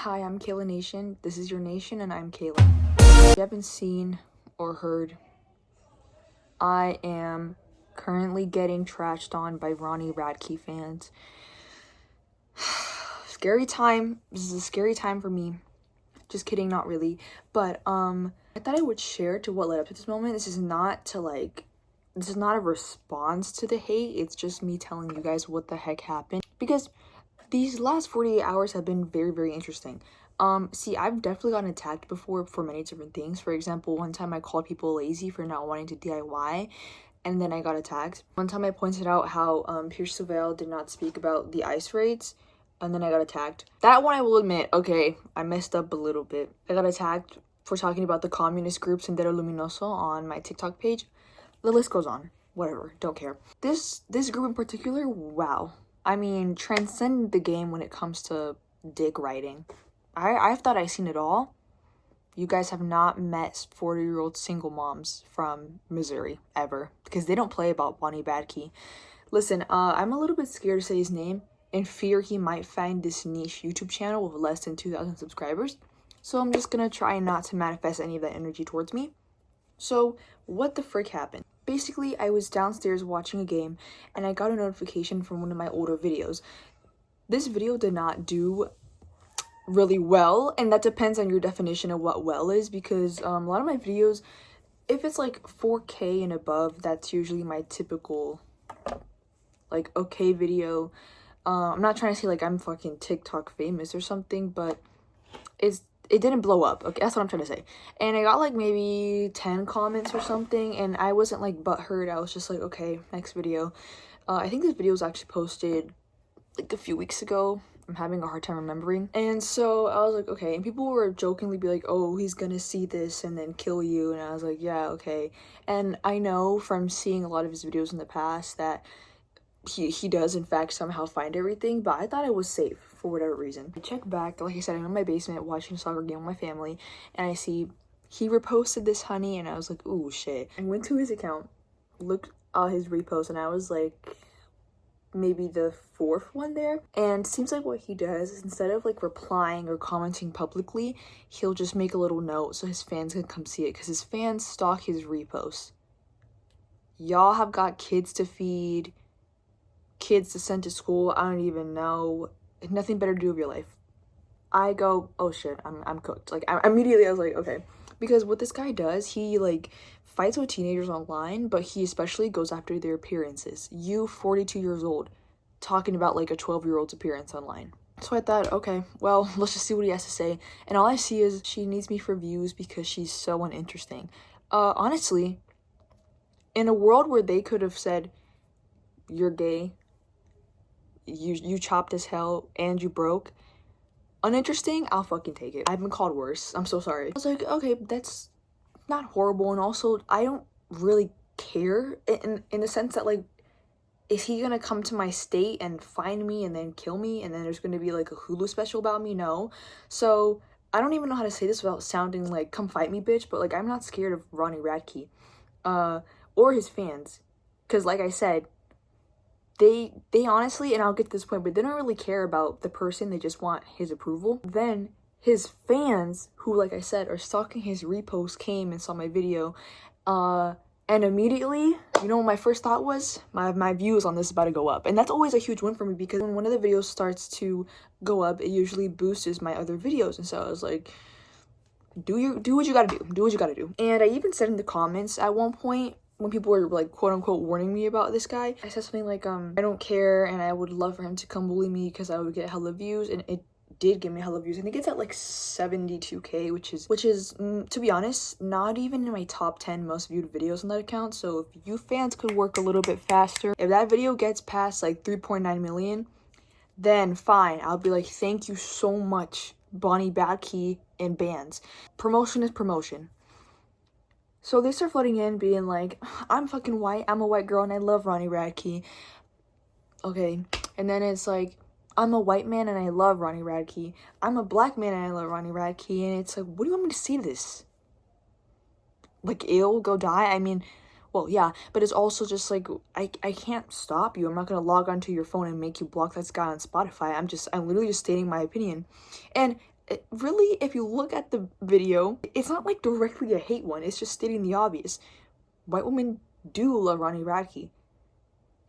Hi, I'm Kayla Nation. This is your nation, and I'm Kayla. If you haven't seen or heard, I am currently getting trashed on by Ronnie Radke fans. Scary time. This is a scary time for me. Just kidding, not really. But I thought I would share to what led up to this moment. This is not a response to the hate. It's just me telling you guys what the heck happened. Because these last 48 hours have been very, very interesting. See, I've definitely gotten attacked before for many different things. For example, one time I called people lazy for not wanting to DIY, and then I got attacked. One time I pointed out how Pierce Surveil did not speak about the ice raids, and then I got attacked. That one I will admit, okay, I messed up a little bit. I got attacked for talking about the communist group Sendero Luminoso on my TikTok page. The list goes on. Whatever, don't care. This group in particular, wow. I mean, transcend the game when it comes to dick riding. I thought I seen it all. You guys have not met 40-year-old single moms from Missouri, ever. Because they don't play about Bonnie Badkey. Listen, I'm a little bit scared to say his name, in fear he might find this niche YouTube channel with less than 2,000 subscribers. So I'm just gonna try not to manifest any of that energy towards me. So, what the frick happened? Basically, I was downstairs watching a game, and I got a notification from one of my older videos. This video did not do really well, and that depends on your definition of what well is, because a lot of my videos, if it's like 4K and above, that's usually my typical, like, okay video. I'm not trying to say, like, I'm fucking TikTok famous or something, but it didn't blow up. Okay, that's what I'm trying to say. And I got like maybe 10 comments or something, and I wasn't like butthurt. I was just like, okay, next video. I think this video was actually posted like a few weeks ago. I'm having a hard time remembering. And so I was like, okay. And people were jokingly be like, oh, he's gonna see this and then kill you. And I was like, yeah, okay. And I know from seeing a lot of his videos in the past that he does in fact somehow find everything, but I thought it was safe for whatever reason. I check back, like I said, I'm in my basement watching a soccer game with my family, and I see he reposted this honey, and I was like, ooh, shit. I went to his account, looked at his repost, and I was like, maybe the fourth one there. And seems like what he does is, instead of like replying or commenting publicly, he'll just make a little note so his fans can come see it, because his fans stalk his reposts. Y'all have got kids to feed, kids to send to school. I don't even know. Nothing better to do with your life. I go, oh shit, I'm cooked. Like, I was like, okay. Because what this guy does, he like fights with teenagers online, but he especially goes after their appearances. You, 42 years old, talking about like a 12-year-old's appearance online. So I thought, okay, well, let's just see what he has to say. And all I see is she needs me for views because she's so uninteresting. Honestly, in a world where they could have said, you're gay, you chopped as hell, and you broke, uninteresting, I'll fucking take it. I've been called worse. I'm so sorry. I was like, okay, that's not horrible. And also, I don't really care in the sense that, like, is he gonna come to my state and find me and then kill me, and then there's gonna be like a Hulu special about me? No. So I don't even know how to say this without sounding like come fight me bitch, but like, I'm not scared of Ronnie Radke or his fans, because like I said, they honestly, and I'll get to this point, but they don't really care about the person. They just want his approval. Then his fans, who, like I said, are stalking his repost, came and saw my video, and immediately, you know what my first thought was? My views on this is about to go up. And that's always a huge win for me, because when one of the videos starts to go up, it usually boosts my other videos. And so I was like, do what you gotta do. Do what you gotta do. And I even said in the comments at one point, when people were like quote unquote warning me about this guy, I said something like, I don't care, and I would love for him to come bully me because I would get hella views. And it did give me hella views. I think it's at like 72K, which is to be honest, not even in my top 10 most viewed videos on that account. So if you fans could work a little bit faster, if that video gets past like 3.9 million, then fine, I'll be like, thank you so much, Bonnie Badkey and bands. Promotion is promotion. So they start flooding in, being like, I'm fucking white, I'm a white girl, and I love Ronnie Radke. Okay. And then it's like, I'm a white man and I love Ronnie Radke. I'm a black man and I love Ronnie Radke. And it's like, what do you want me to see this? Like, ill, go die? I mean, well, yeah, but it's also just like, I can't stop you. I'm not gonna log onto your phone and make you block that guy on Spotify. I'm literally just stating my opinion. And really, if you look at the video, it's not like directly a hate one. It's just stating the obvious. White women do love Ronnie Radke.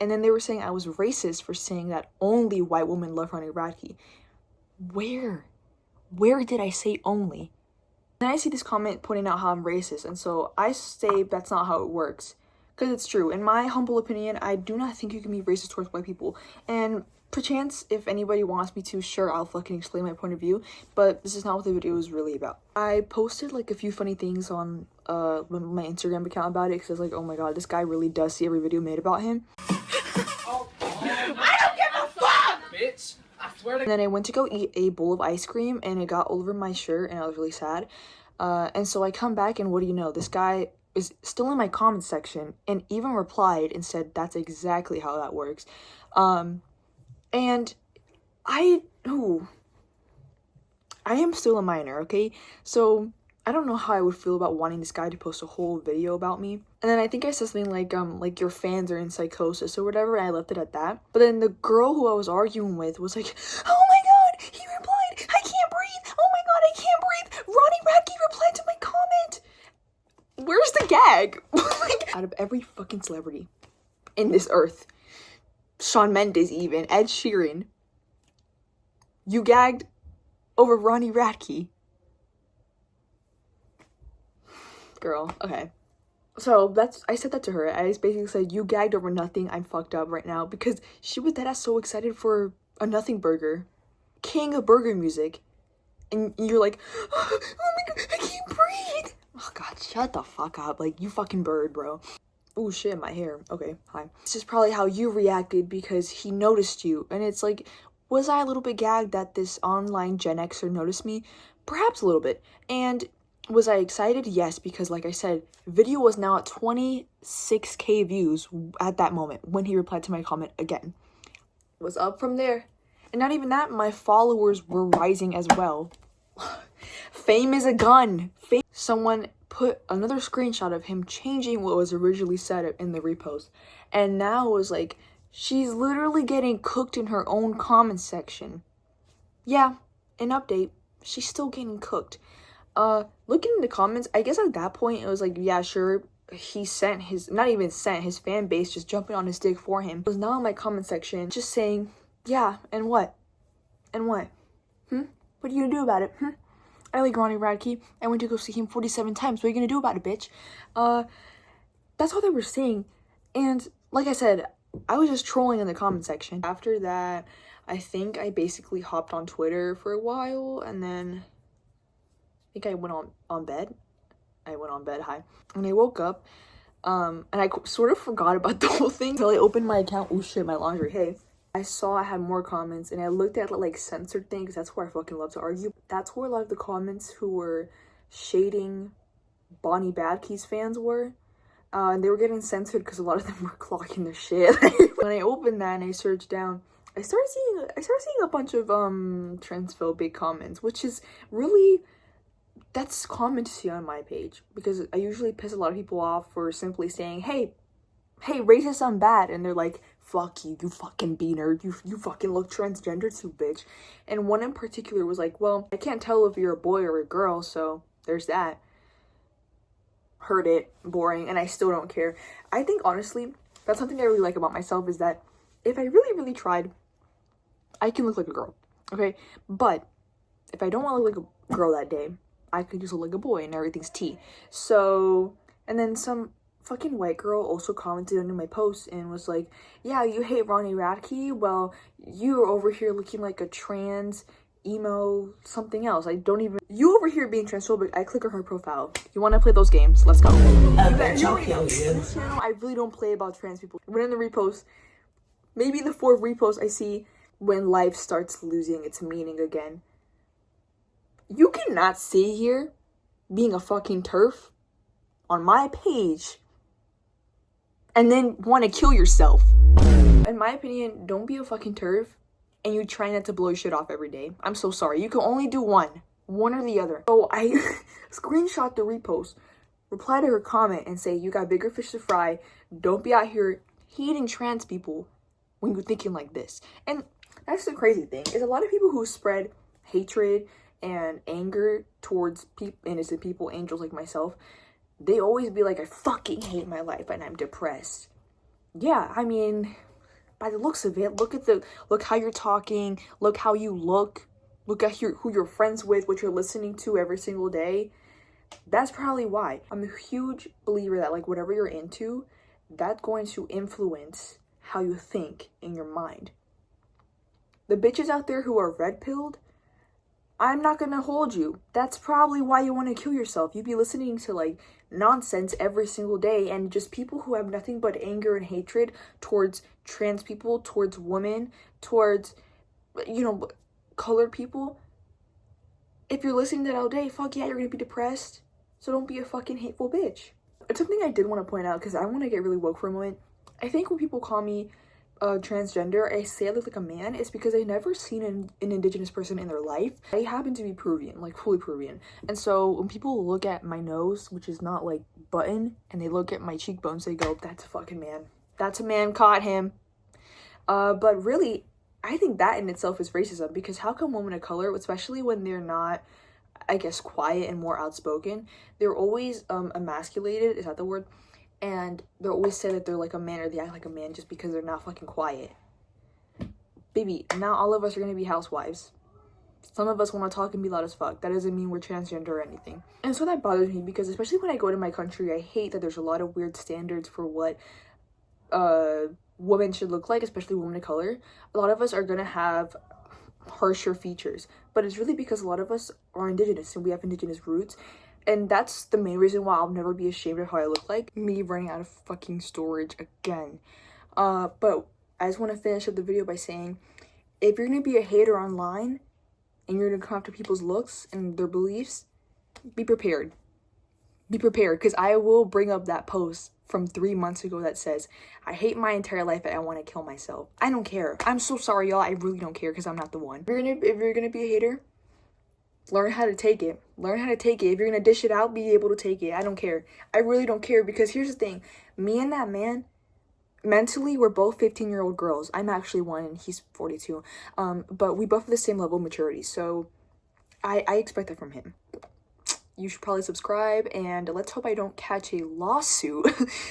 And then they were saying I was racist for saying that only white women love Ronnie Radke. Where did I say only? Then I see this comment pointing out how I'm racist, and so I say that's not how it works. Because it's true. In my humble opinion, I do not think you can be racist towards white people. And perchance, if anybody wants me to, sure, I'll fucking explain my point of view. But this is not what the video is really about. I posted like a few funny things on my Instagram account about it, because I was like, oh my god, this guy really does see every video made about him. I don't give a fuck, bitch. I swear to. And then I went to go eat a bowl of ice cream, and it got all over my shirt, and I was really sad. And so I come back, and what do you know? This guy is still in my comment section, and even replied and said that's exactly how that works. And I am still a minor, okay? So I don't know how I would feel about wanting this guy to post a whole video about me. And then I think I said something like your fans are in psychosis or whatever, and I left it at that. But then the girl who I was arguing with was like, oh my god, he replied, I can't breathe, oh my god, I can't breathe, Ronnie Radke replied to my comment. Where's the gag? Like, out of every fucking celebrity in this earth, Shawn Mendes even, Ed Sheeran, you gagged over Ronnie Radke. Girl, okay. So I said that to her. I just basically said, you gagged over nothing, I'm fucked up right now, because she was deadass so excited for a nothing burger, king of burger music, and you're like, oh my god, I can't breathe. Oh god, shut the fuck up, like, you fucking bird, bro. Oh shit, my hair. Okay, hi. This is probably how you reacted because he noticed you, and it's like, was I a little bit gagged that this online Gen Xer noticed me? Perhaps a little bit. And was I excited? Yes, because like I said, video was now at 26k views at that moment when he replied to my comment again. Was up from there. And not even that, my followers were rising as well. Fame is a gun. Someone put another screenshot of him changing what was originally said in the repost. And now it was like, she's literally getting cooked in her own comment section. Yeah, an update. She's still getting cooked. Looking in the comments, I guess at that point, it was like, yeah, sure, he sent his, not even sent, his fan base just jumping on his dick for him. It was now in my comment section, just saying, yeah, and what? And what? What are you gonna do about it? I like Ronnie Radke. I went to go see him 47 times. What are you gonna do about it, bitch? That's all they were saying. And like I said, I was just trolling in the comment section. After that, I think I basically hopped on Twitter for a while, and then I think I went on bed. I went on bed, hi. And I woke up, and I sort of forgot about the whole thing until I opened my account. Oh shit, my laundry, hey. I saw I had more comments, and I looked at like censored things. That's where I fucking love to argue. That's where a lot of the comments who were shading Bonnie Badkey's fans were. And they were getting censored because a lot of them were clocking their shit. When I opened that and I searched down, I started seeing a bunch of transphobic comments, which is really, that's common to see on my page, because I usually piss a lot of people off for simply saying, hey, racism bad, and they're like, fuck you, you fucking B-nerd, you fucking look transgender too, bitch. And one in particular was like, well, I can't tell if you're a boy or a girl, so there's that. Heard it, boring, and I still don't care. I think, honestly, that's something I really like about myself, is that if I really, really tried, I can look like a girl, okay? But if I don't want to look like a girl that day, I could just look like a boy and everything's tea. So, and then some fucking white girl also commented under my post and was like, yeah, you hate Ronnie Radke? Well, you are over here looking like a trans emo something else. You over here being transphobic. I click on her profile. You want to play those games? Let's go. I really don't play about trans people. When in the repost, maybe the 4th repost I see, when life starts losing its meaning again. You cannot sit here being a fucking TERF on my page and then want to kill yourself. In my opinion, don't be a fucking TERF and you try not to blow your shit off every day. I'm so sorry. You can only do one or the other. So I screenshot the repost, reply to her comment and say, you got bigger fish to fry. Don't be out here hating trans people when you're thinking like this. And that's the crazy thing, is a lot of people who spread hatred and anger towards innocent people, angels like myself, they always be like, I fucking hate my life and I'm depressed. Yeah, I mean, by the looks of it, look how you're talking, look how you look at who you're friends with, what you're listening to every single day. That's probably why. I'm a huge believer that like whatever you're into, that's going to influence how you think in your mind. The bitches out there who are red-pilled, I'm not gonna hold you. That's probably why you want to kill yourself. You'd be listening to like nonsense every single day, and just people who have nothing but anger and hatred towards trans people, towards women, towards, you know, colored people. If you're listening to that all day, fuck yeah, you're gonna be depressed. So don't be a fucking hateful bitch. It's something I did want to point out because I want to get really woke for a moment. I think when people call me transgender, I say I look like a man, it's because I've never seen an indigenous person in their life. I happen to be Peruvian, like fully Peruvian. And so when people look at my nose, which is not like button, and they look at my cheekbones, they go, that's a fucking man. That's a man, caught him. But really, I think that in itself is racism, because how come women of color, especially when they're not, I guess, quiet and more outspoken, they're always emasculated, is that the word? And they're always said that they're like a man, or they act like a man just because they're not fucking quiet. Baby, now all of us are gonna be housewives. Some of us want to talk and be loud as fuck. That doesn't mean we're transgender or anything. And so that bothers me, because especially when I go to my country, I hate that there's a lot of weird standards for what women should look like, especially women of color. A lot of us are gonna have harsher features, but it's really because a lot of us are indigenous and we have indigenous roots. And that's the main reason why I'll never be ashamed of how I look like. Me running out of fucking storage again. But I just want to finish up the video by saying, if you're going to be a hater online and you're going to come after people's looks and their beliefs, be prepared. Be prepared, because I will bring up that post from 3 months ago that says, I hate my entire life and I want to kill myself. I don't care. I'm so sorry, y'all. I really don't care, because I'm not the one. If you're gonna be a hater, learn how to take it. Learn how to take it. If you're gonna dish it out, be able to take it. I don't care. I really don't care, because here's the thing. Me and that man, mentally, we're both 15-year-old girls. I'm actually one and he's 42. But we both have the same level of maturity. So I expect that from him. You should probably subscribe, and let's hope I don't catch a lawsuit,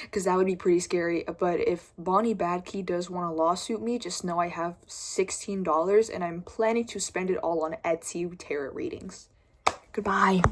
because that would be pretty scary. But if Bonnie Badkey does want to lawsuit me, just know I have $16 and I'm planning to spend it all on Etsy tarot readings. Goodbye.